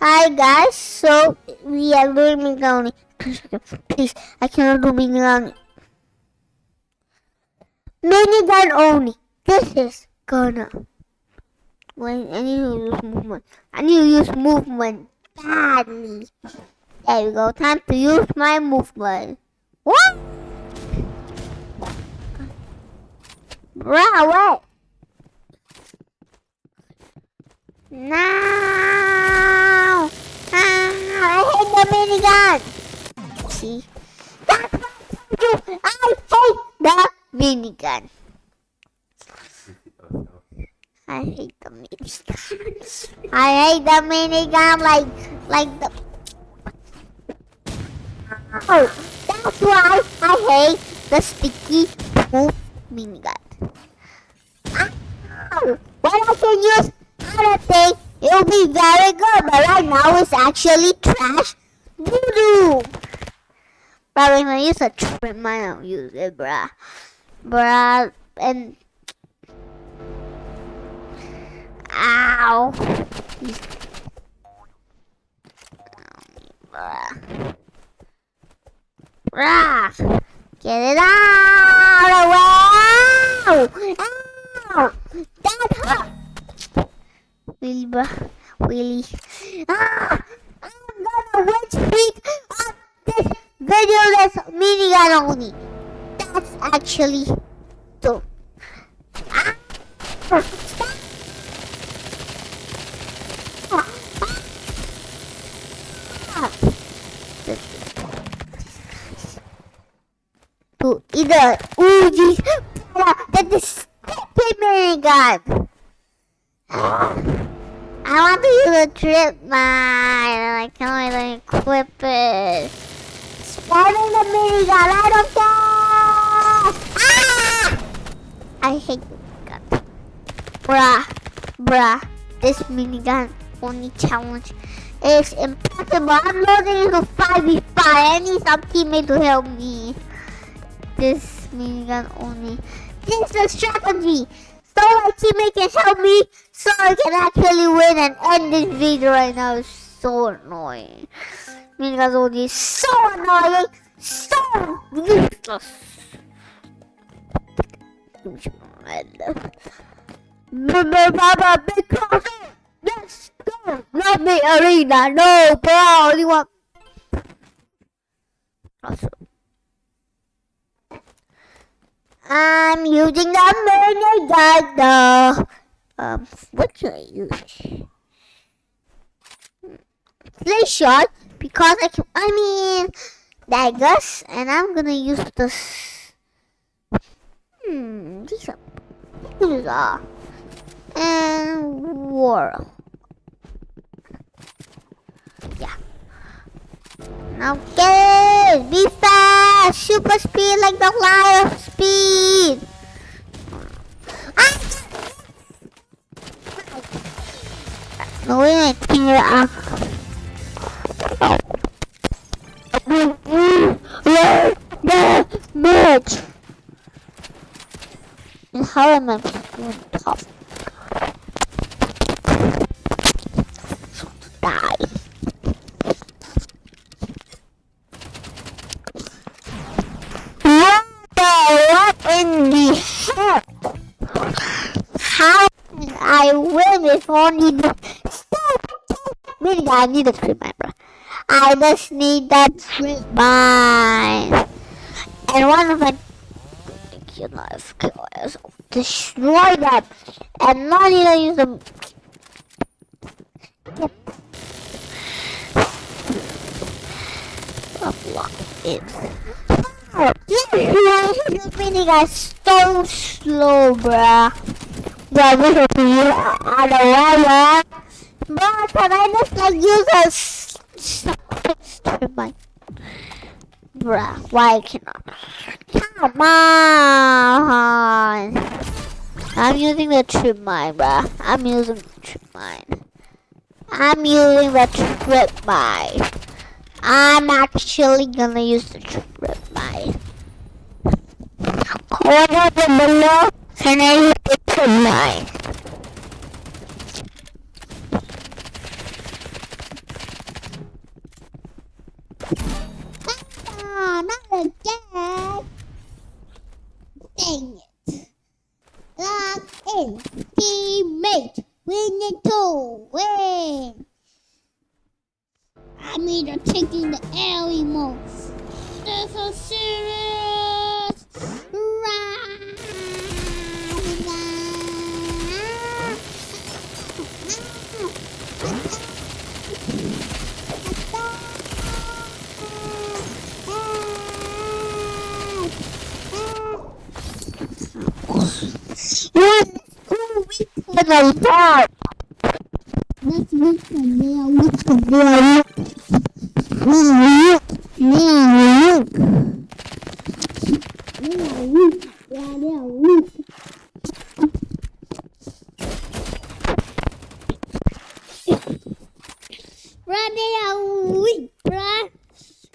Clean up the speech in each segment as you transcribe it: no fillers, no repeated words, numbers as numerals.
Hi guys, so we are doing Minigun. Please, I cannot do Minigun. Minigun only. This is gonna. Wait, I need to use movement. I need to use movement badly. There we go. Time to use my movement. What? Bruh, wait. No! I hate the minigun! See? That's what I told you! I hate the minigun! I hate the minigun. I hate the minigun like the... Oh, that's why I hate the sticky poop minigun. Ow! When I can use other thing, it'll be very good, but right now it's actually trash doo-doo. But if I use a trim, I don't use it, bruh. And ow. Bruh. Get it out of the way. Ow. That hurt. Really, bruh. Really. I'm gonna win streak on this video that's minigun only. That's actually dope. To either Uji's that is stupid minigun. I want to use a trip mine and I can't really equip it. Spamming the minigun, I don't care! Ah! I hate the minigun. Bruh, this minigun only challenge is impossible. I'm losing into 5v5. I need some teammate to help me. This minigun only. This is a strategy. So my teammate can help me so I can actually win and end this video right now. It's so annoying. Minigun only is so annoying. So useless. Because let's go. Not me arena. No, bro. I only want. Also. I'm using the minigun. What should I use? Play shot because I mean daggers, and I'm gonna use this. These are and war. Yeah. Now get be fast, super speed like the light of speed. No way, here match. And how am I doing tough? Die. What in the heck? How did I win if only the minigun? I need a trip mine, bro. I just need that trip mine. And one of my knife killers destroy them and not even use them. Block it. This minigun is so slow, bruh. Yeah, this is you out of wire. But can I just like use a turbine? Bruh, why cannot? Come on! I'm using the trip mine, bruh. I'm using the trip mine. I'm using the trip mine. I'm actually gonna use the trip mine. Comment down below and I use the trip mine. me to taking the air remote. They're so serious. For the dog. Let's wait for there. Wait for there.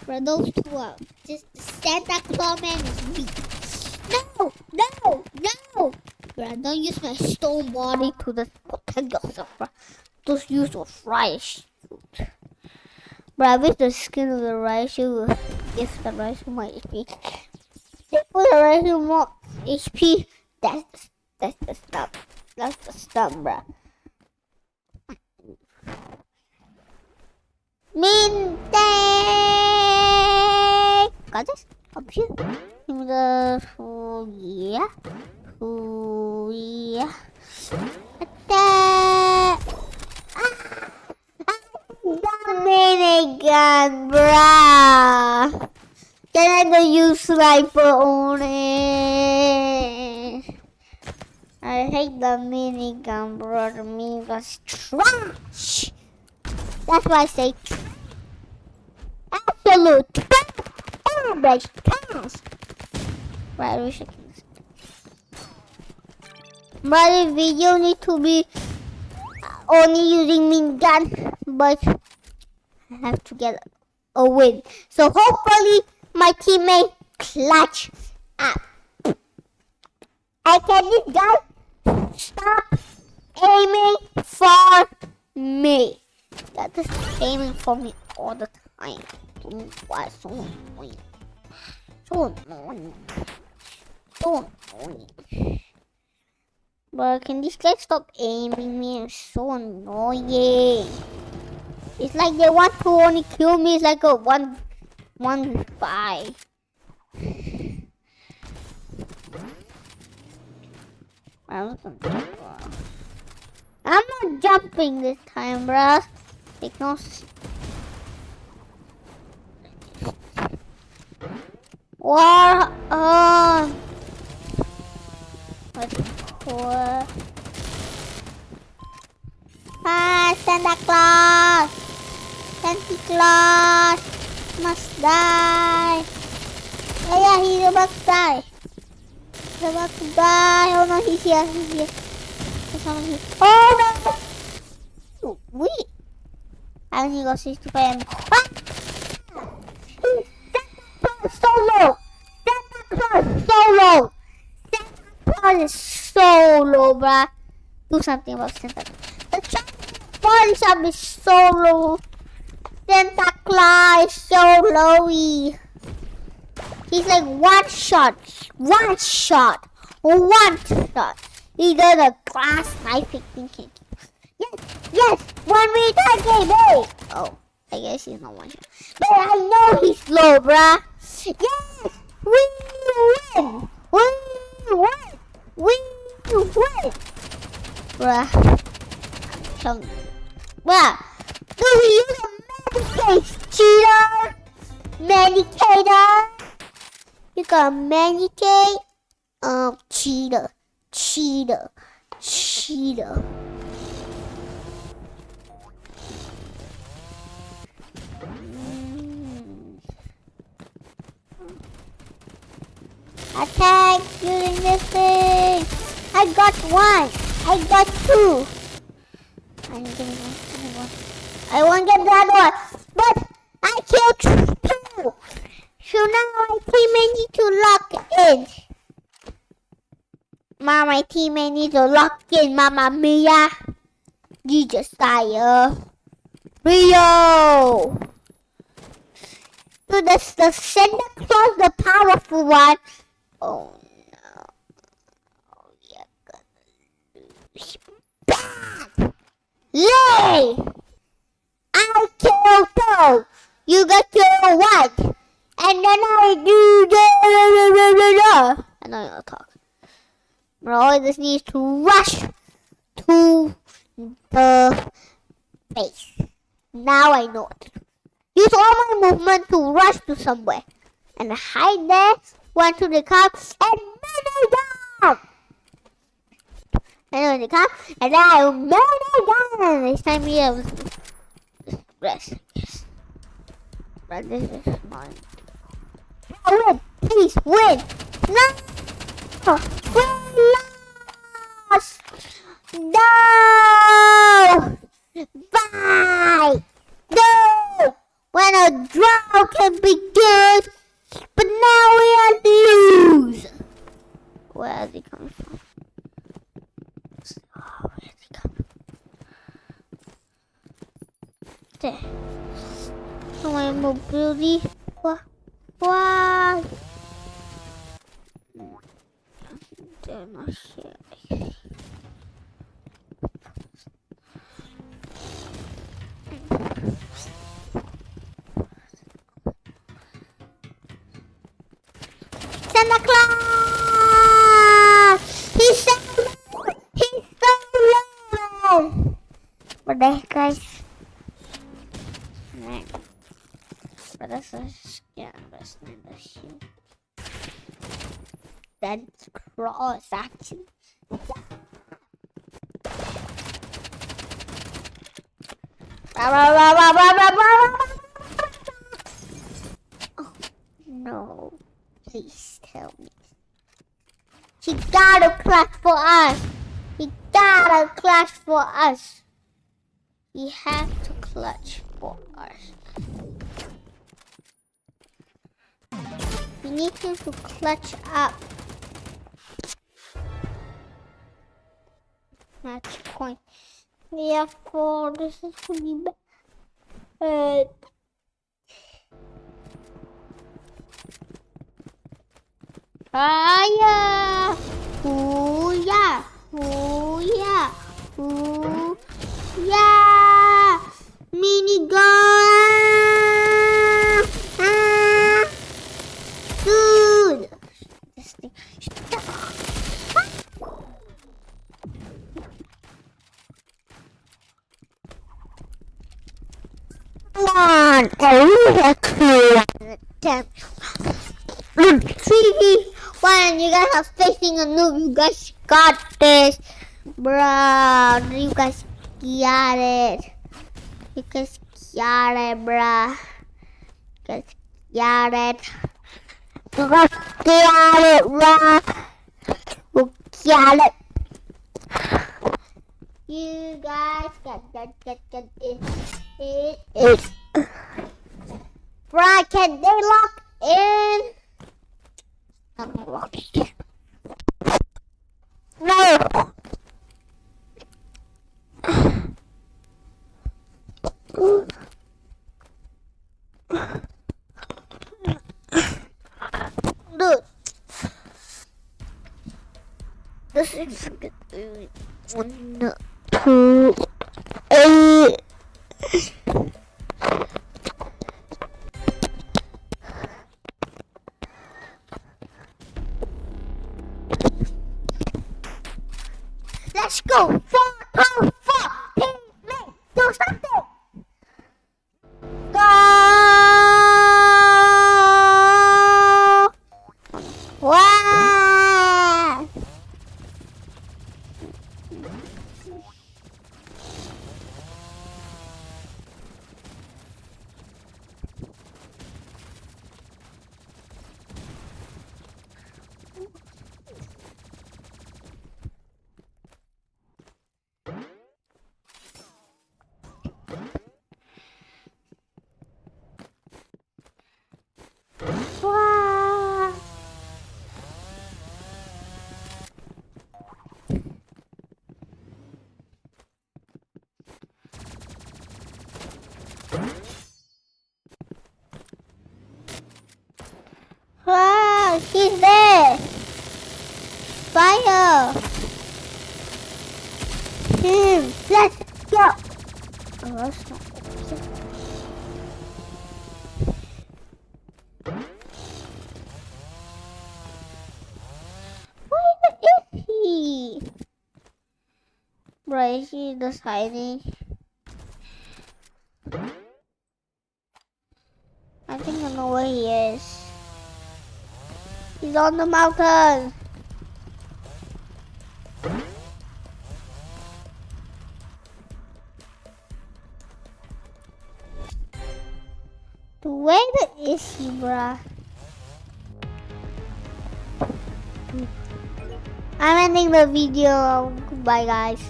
Bruh, those two are just the Santa Claus man is weak. No! Bruh, don't use my stone body to protect yourself, bruh. Just use your rice suit. Bruh, with the skin of the rice, you will give the rice more HP. If for the rice more HP, that's the stuff. That's the stuff, bruh. Got this? Up here. Yeah. Attack! The minigun, bruh. Can I use sniper on it? I hate the minigun, bro. The minigun's trash. That's why I say trash. Absolute trash. Garbage trash. Right, we should. But the video need to be only using minigun, but I have to get a win. So hopefully my teammate clutch up. I can this guy stop aiming for me. That is aiming for me all the time. Why so annoying? So annoying. But can this guy stop aiming me? It's so annoying. It's like they want to only kill me. It's like a 1v5. I'm not jumping this time, bruh. Take no. What? What? Santa Claus! Santa Claus must die. Oh yeah, he's about to die. He's about to die. Oh no, he's here. There's someone here. Oh no! Wait. I only got 65 ammo. Solo! Santa Claus solo! Santa Claus is solo, bruh. Do something about Santa Claus. The body shop is solo. Santa Claus is solo-y. He's like one shot. He does a glass sniping thinking. Yes, 1 minute game, hey! Oh, I guess he's not one shot. But I know he's slow, bruh. Yes! We win! Bruh. Do we use a medicate, cheater? Medicator? You got a medicate? Cheater. Attack using this thing. I got one. I got two. I won't get that one. But I killed two. So now my teammate need to lock in. My teammate need to lock in. Mamma mia. Jesus style. Rio. So that's the Santa Claus, the powerful one. Oh no. Oh, you're gonna lose. Bad! Yay! I killed her! No! You got your what? And then I do the. I know you'll talk. Bro, I just need to rush to the base. Now I know it. Use all my movement to rush to somewhere. And hide there, run to the car, and Minigun! And when they come, and then I Minigun! This time we have rest. Yes. But this is mine. Win! Please win! No! We lost! No! Bye! No! When a draw can be good, but now we are lose. Where is he coming from? Oh, where is he coming? There. Oh, my mobility. What? What? They're not here. Santa Claus! He's so low! What the heck, guys? But that's a scam, that's not a shoe. That's cross action. Oh, no. Please tell me. He gotta clutch for us. He gotta clutch for us. He has to clutch for us. We need him to clutch up. Match point. Therefore, this is really bad. Fire! Ooh yeah! Ooh yeah! Ooh yeah! Minigun! Ah! Dude! This thing. Come on! When you guys are facing a noob, you guys got this, bruh. You guys got it. You guys got it, bruh. You guys got it. You guys got it, bruh. You got it. You guys got it. Bruh, can they lock in? I'm not locking. No! Dude. This is good. 1, 2, 8. Let's go! 4, 2, 4! Teammate, do something! Go! Wow! Wow! Wow, he's there! Fire! Let's go! Oh, that's not Is he just hiding? I think I know where he is. He's on the mountain. Where is he, bruh? I'm ending the video. Goodbye, guys.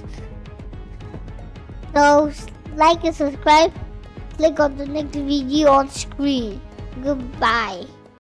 So, like and subscribe. Click on the next video on screen. Goodbye.